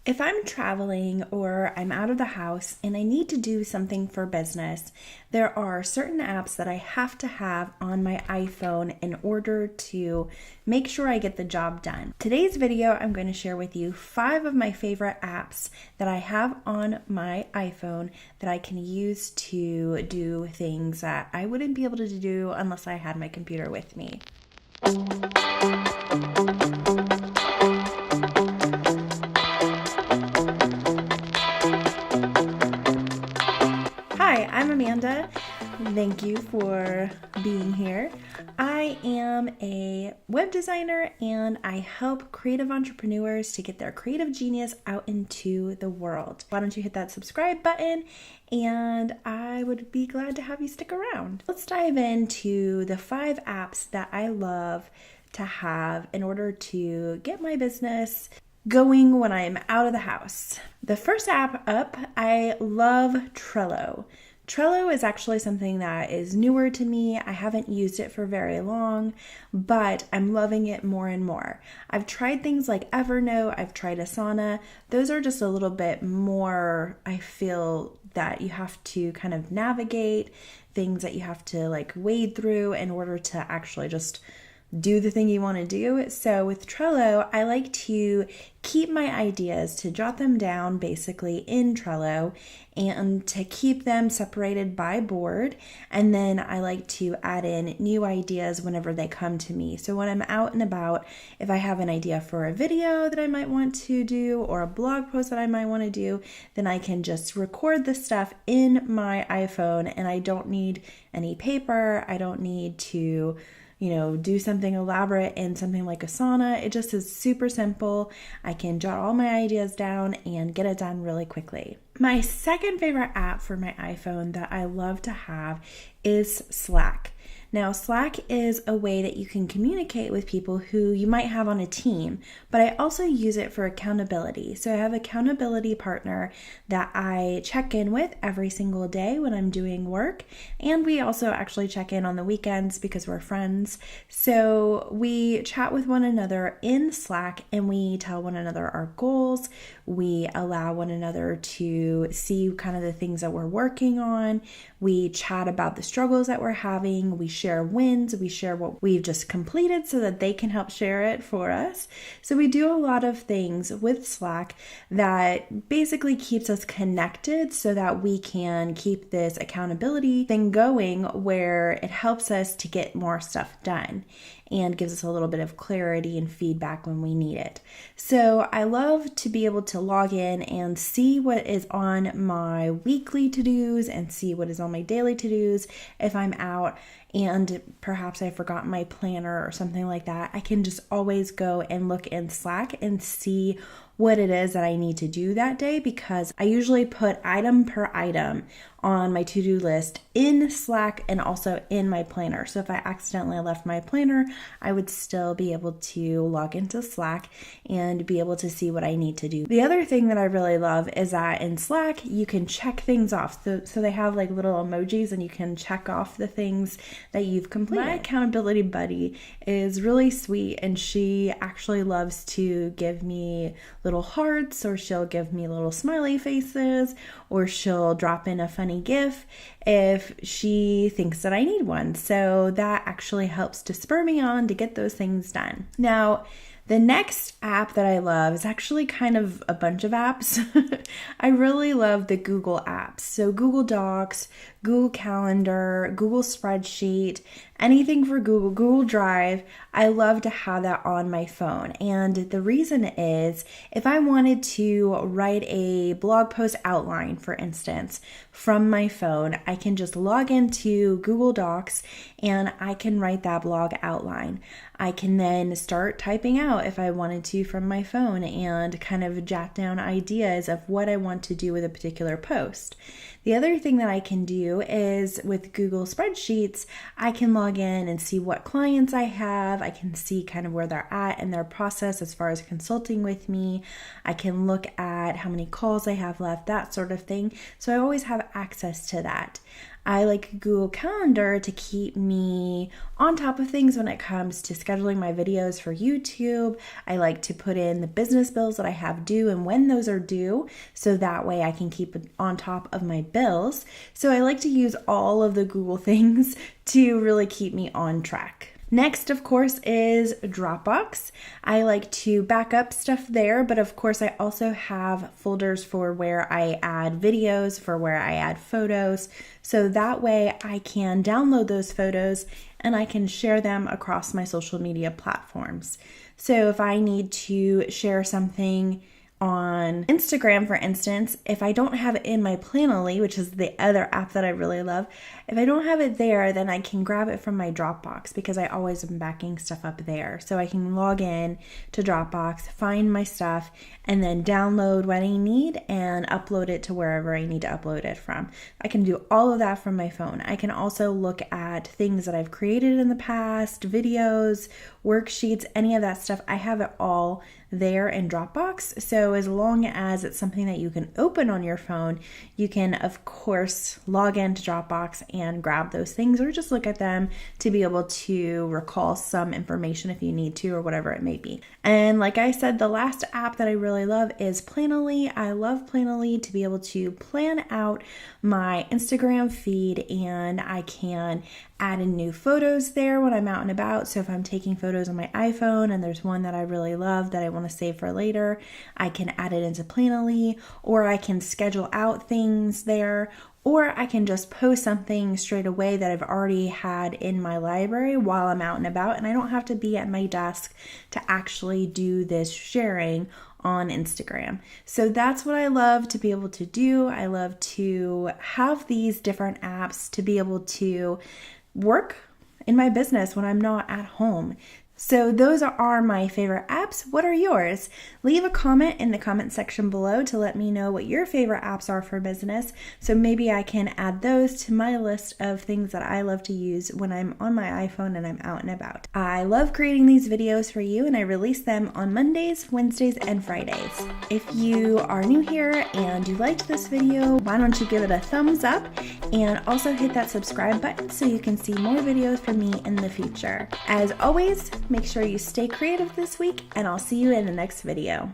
If I'm traveling or I'm out of the house and I need to do something for business, there are certain apps that I have to have on my iPhone in order to make sure I get the job done. Today's video, I'm going to share with you 5 of my favorite apps that I have on my iPhone that I can use to do things that I wouldn't be able to do unless I had my computer with me. Hi, I'm Amanda. Thank you for being here. I am a web designer and I help creative entrepreneurs to get their creative genius out into the world. Why don't you hit that subscribe button and I would be glad to have you stick around. Let's dive into the 5 apps that I love to have in order to get my business going when I'm out of the house. The first app up, I love Trello. Trello is actually something that is newer to me. I haven't used it for very long, but I'm loving it more and more. I've tried things like Evernote, I've tried Asana. Those are just a little bit more, I feel that you have to kind of navigate, things that you have to like wade through in order to actually just do the thing you want to do. So with Trello, I like to keep my ideas, to jot them down basically in Trello and to keep them separated by board. And then I like to add in new ideas whenever they come to me. So when I'm out and about, if I have an idea for a video that I might want to do or a blog post that I might want to do, then I can just record the stuff in my iPhone and I don't need any paper. I don't need to do something elaborate in something like Asana. It just is super simple. I can jot all my ideas down and get it done really quickly. My second favorite app for my iPhone that I love to have is Slack. Now, Slack is a way that you can communicate with people who you might have on a team, but I also use it for accountability. So I have an accountability partner that I check in with every single day when I'm doing work, and we also actually check in on the weekends because we're friends. So we chat with one another in Slack and we tell one another our goals. We allow one another to see kind of the things that we're working on. We chat about the struggles that we're having. We share wins. We share what we've just completed so that they can help share it for us. So we do a lot of things with Slack that basically keeps us connected so that we can keep this accountability thing going where it helps us to get more stuff done and gives us a little bit of clarity and feedback when we need it. So I love to be able to log in and see what is on my weekly to-dos and see what is on my daily to-dos. If I'm out and perhaps I forgot my planner or something like that, I can just always go and look in Slack and see what it is that I need to do that day, because I usually put item per item on my to-do list in Slack and also in my planner. So if I accidentally left my planner, I would still be able to log into Slack and be able to see what I need to do. The other thing that I really love is that in Slack, you can check things off. So they have like little emojis and you can check off the things that you've completed. My accountability buddy is really sweet and she actually loves to give me little hearts, or she'll give me little smiley faces, or she'll drop in a funny GIF if she thinks that I need one. So that actually helps to spur me on to get those things done. Now, the next app that I love is actually kind of a bunch of apps. I really love the Google apps. So Google Docs, Google Calendar, Google Spreadsheet, anything for Google, Google Drive. I love to have that on my phone. And the reason is if I wanted to write a blog post outline, for instance, from my phone, I can just log into Google Docs and I can write that blog outline. I can then start typing out if I wanted to from my phone and kind of jot down ideas of what I want to do with a particular post. The other thing that I can do is with Google Spreadsheets, I can log in and see what clients I have. I can see kind of where they're at in their process as far as consulting with me. I can look at at how many calls I have left, that sort of thing. So I always have access to that. I like Google Calendar to keep me on top of things when it comes to scheduling my videos for YouTube. I like to put in the business bills that I have due and when those are due, so that way I can keep on top of my bills. So I like to use all of the Google things to really keep me on track. Next, of course, is Dropbox. I like to back up stuff there, but of course I also have folders for where I add videos, for where I add photos, so that way I can download those photos and I can share them across my social media platforms. So if I need to share something on Instagram, for instance, if I don't have it in my Planoly, which is the other app that I really love, if I don't have it there, then I can grab it from my Dropbox because I always am backing stuff up there. So I can log in to Dropbox, find my stuff, and then download what I need and upload it to wherever I need to upload it from. I can do all of that from my phone. I can also look at things that I've created in the past, videos, worksheets, any of that stuff. I have it all there in Dropbox. So as long as it's something that you can open on your phone, you can of course log into Dropbox and grab those things or just look at them to be able to recall some information if you need to or whatever it may be. And like I said, the last app that I really love is Planoly. I love Planoly to be able to plan out my Instagram feed, and I can add in new photos there when I'm out and about. So if I'm taking photos on my iPhone and there's one that I really love that I want to save for later, I can add it into Planoly, or I can schedule out things there, or I can just post something straight away that I've already had in my library while I'm out and about, and I don't have to be at my desk to actually do this sharing on Instagram. So that's what I love to be able to do. I love to have these different apps to be able to work in my business when I'm not at home. So those are my favorite apps. What are yours? Leave a comment in the comment section below to let me know what your favorite apps are for business. So maybe I can add those to my list of things that I love to use when I'm on my iPhone and I'm out and about. I love creating these videos for you, and I release them on Mondays, Wednesdays, and Fridays. If you are new here and you liked this video, why don't you give it a thumbs up and also hit that subscribe button so you can see more videos from me in the future. As always, make sure you stay creative this week, and I'll see you in the next video.